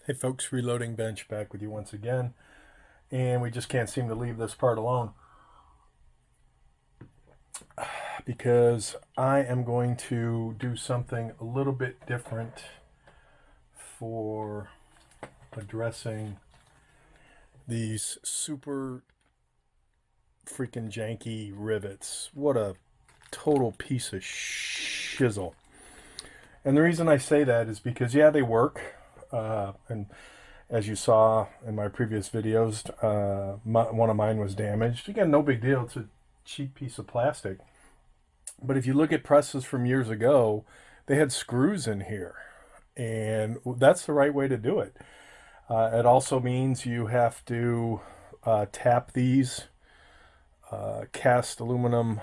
Hey folks, Reloading Bench back with you once again, and we just can't seem to leave this part alone because I am going to do something a little bit different for addressing these super freaking janky rivets. What a total piece of shizzle. And the reason I say that is because, yeah, they work, and as you saw in my previous videos, one of mine was damaged. Again, no big deal. It's a cheap piece of plastic. But if you look at presses from years ago, they had screws in here. And that's the right way to do it. It also means you have to tap these cast aluminum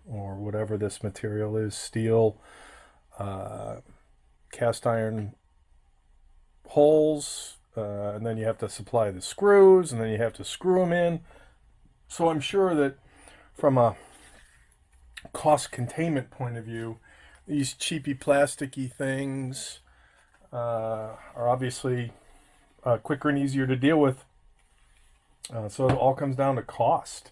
or whatever this material is, steel, cast iron holes, and then you have to supply the screws, and then you have to screw them in. So I'm sure that from a cost containment point of view, these cheapy plasticky things are obviously quicker and easier to deal with. So it all comes down to cost.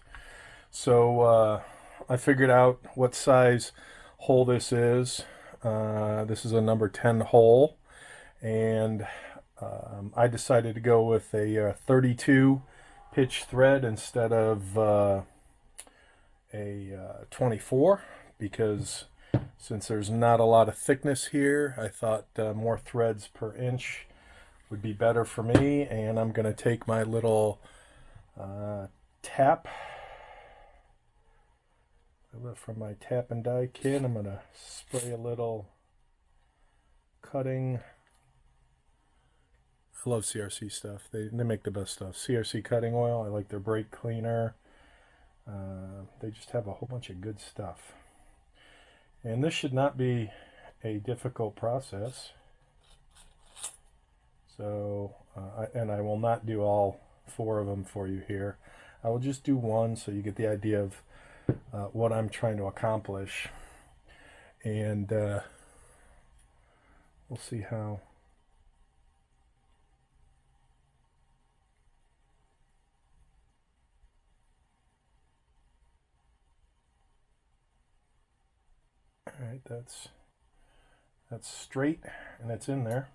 So I figured out what size hole this is. This is a number 10 hole, and I decided to go with a 32 pitch thread instead of a 24 because since there's not a lot of thickness here, I thought more threads per inch would be better for me. And I'm going to take my little tap from my tap and die kit. I'm going to spray a little cutting. I love CRC stuff. They make the best stuff. CRC cutting oil. I like their brake cleaner. They just have a whole bunch of good stuff. And this should not be a difficult process. So, I will not do all 4 of them for you here. I will just do one so you get the idea of what I'm trying to accomplish. And we'll see how. All right, that's straight and it's in there.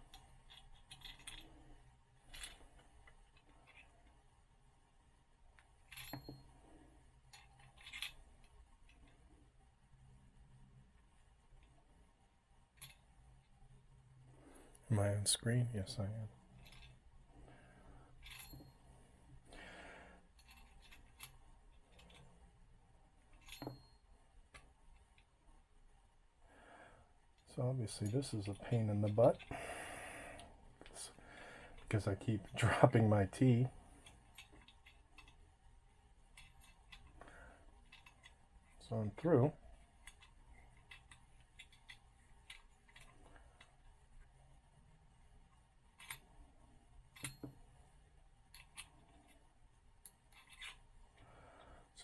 Am I on screen? Yes, I am. So obviously this is a pain in the butt because I keep dropping my tea. So I'm through.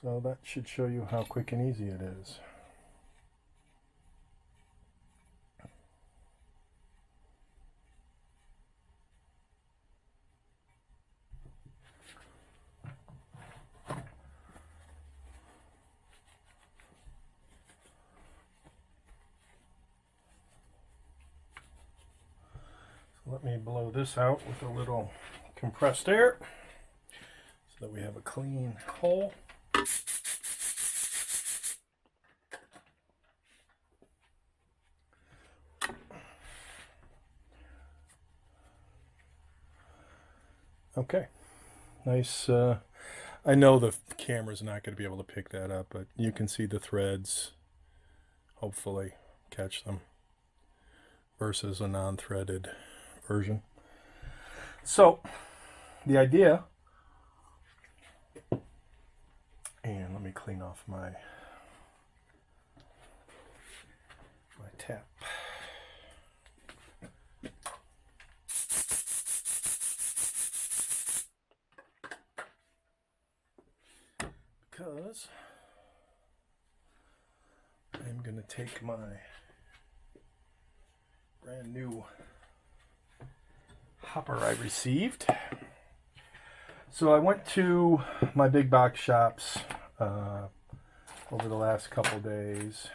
So that should show you how quick and easy it is. So let me blow this out with a little compressed air so that we have a clean hole. Okay, nice. I know the camera's not going to be able to pick that up, but you can see the threads, hopefully catch them, versus a non-threaded version. So the idea, and let me clean off my tap. Because I'm going to take my brand new hopper I received. So I went to my big box shops over the last couple days,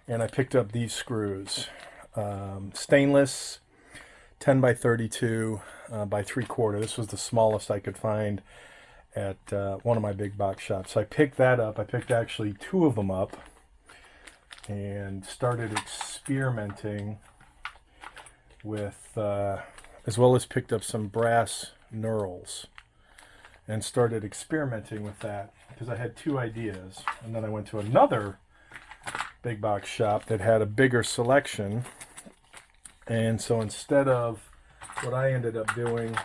and I picked up these screws. Stainless, 10 by 32 by 3/4. This was the smallest I could find at one of my big box shops. So I picked that up. I picked actually 2 of them up and started experimenting with, as well as picked up some brass knurls and started experimenting with that because I had 2 ideas. And then I went to another big box shop that had a bigger selection. And so instead of, what I ended up doing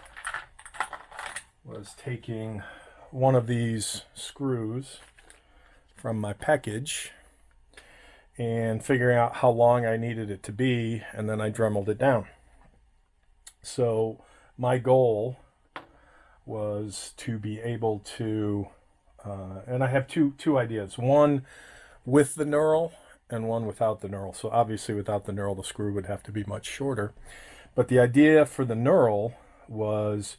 was taking one of these screws from my package and figuring out how long I needed it to be, and then I dremeled it down. So my goal was to be able to, and I have two ideas, one with the knurl and one without the knurl. So obviously without the knurl, the screw would have to be much shorter. But the idea for the knurl was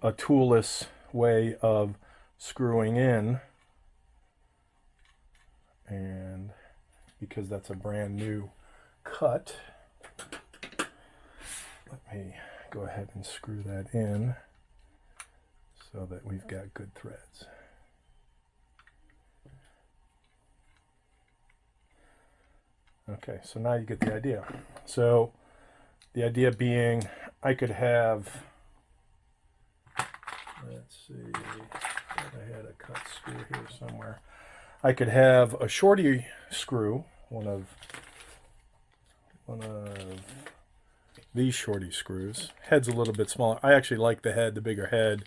a toolless way of screwing in, and because that's a brand new cut, let me go ahead and screw that in so that we've got good threads. Okay, so now you get the idea. So the idea being I could have, let's see, I had a cut screw here somewhere. I could have a shorty screw, one of these shorty screws. Head's a little bit smaller. I actually like the head, the bigger head.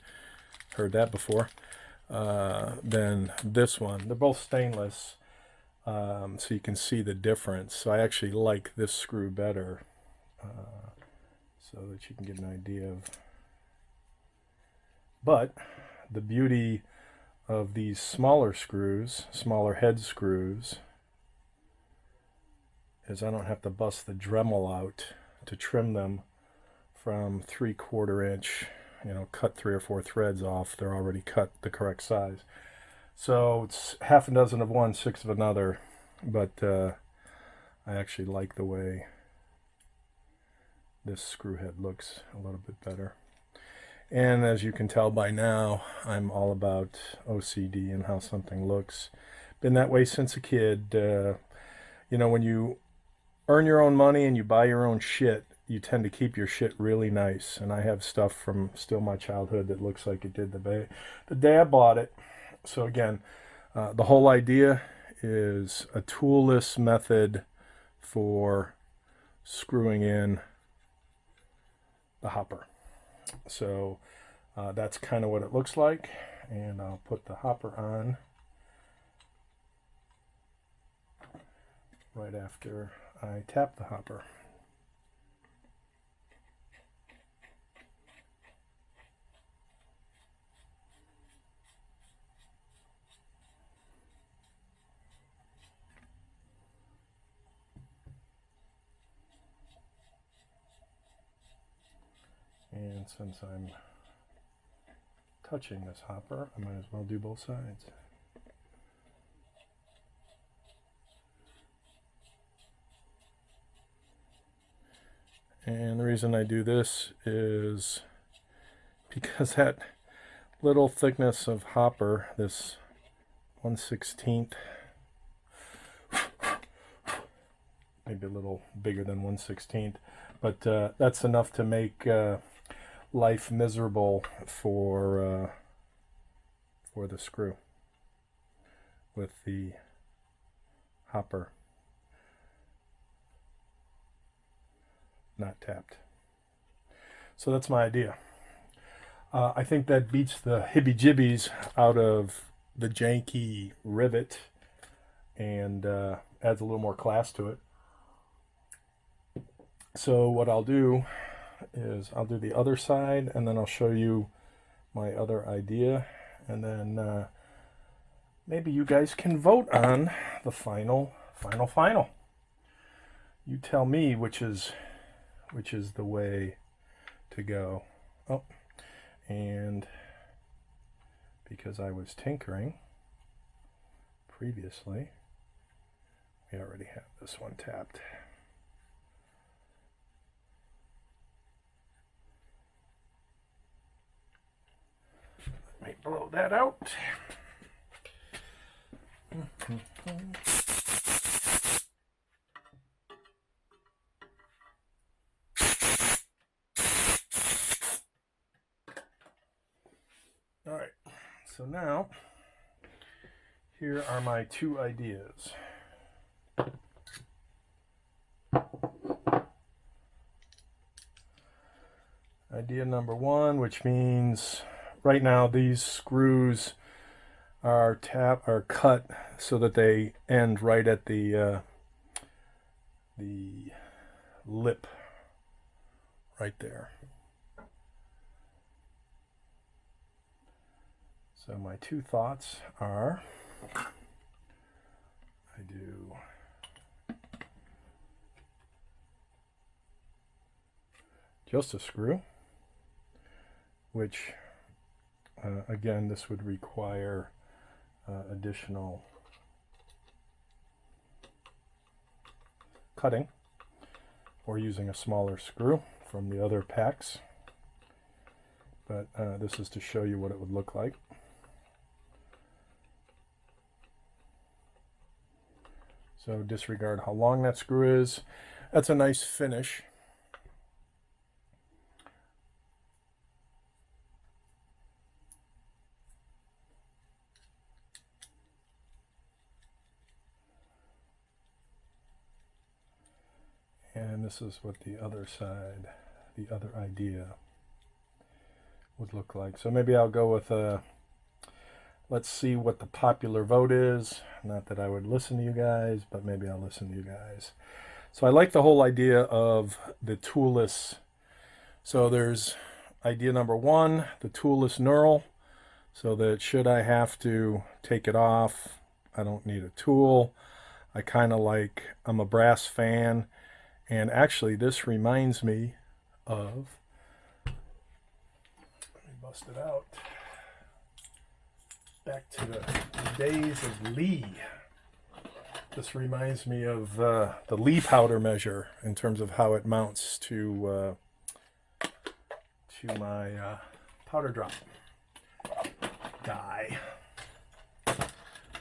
Heard that before. Than this one. They're both stainless, so you can see the difference. So I actually like this screw better, so that you can get an idea of. But the beauty of these smaller screws, smaller head screws, is I don't have to bust the Dremel out to trim them from 3/4 inch, cut 3 or 4 threads off. They're already cut the correct size. So it's half a dozen of one, 6 of another, but I actually like the way this screw head looks a little bit better. And as you can tell by now, I'm all about OCD and how something looks. Been that way since a kid. When you earn your own money and you buy your own shit, you tend to keep your shit really nice. And I have stuff from still my childhood that looks like it did the day I bought it. So again, the whole idea is a toolless method for screwing in the hopper. So that's kind of what it looks like, and I'll put the hopper on right after I tap the hopper. And since I'm touching this hopper, I might as well do both sides. And the reason I do this is because that little thickness of hopper, this 1/16, maybe a little bigger than 1/16, but that's enough to make life miserable for the screw with the hopper not tapped. So that's my idea. I think that beats the hibby-jibbies out of the janky rivet and adds a little more class to it. So what I'll do is I'll do the other side, and then I'll show you my other idea, and then maybe you guys can vote on the final. You tell me which is the way to go. Oh, and because I was tinkering previously, we already have this one tapped. Let me blow that out. All right, so now here are my two ideas. Idea number one, which means right now these screws are cut so that they end right at the lip right there. So my two thoughts are, I do just a screw, which again, this would require additional cutting, or using a smaller screw from the other packs. But this is to show you what it would look like. So disregard how long that screw is. That's a nice finish. And this is what the other side, the other idea would look like. So maybe I'll go with let's see what the popular vote is. Not that I would listen to you guys, but maybe I'll listen to you guys. So I like the whole idea of the toolless. So there's idea number one, the toolless knurl, so that should I have to take it off, I don't need a tool. I kind of like, I'm a brass fan, and actually this reminds me of, let me bust it out, back to the days of Lee. This reminds me of the Lee powder measure in terms of how it mounts to my powder drop die.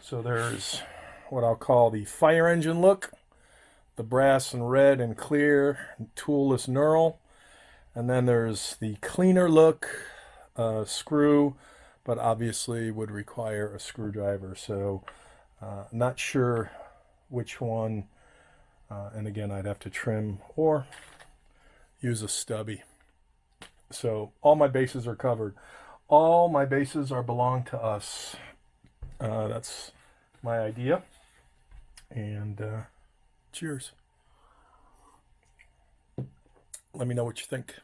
So there's what I'll call the fire engine look, the brass and red and clear toolless knurl, and then there's the cleaner look screw, but obviously would require a screwdriver. So not sure which one, and again I'd have to trim or use a stubby. So all my bases are covered. All my bases are belong to us. That's my idea. And cheers. Let me know what you think.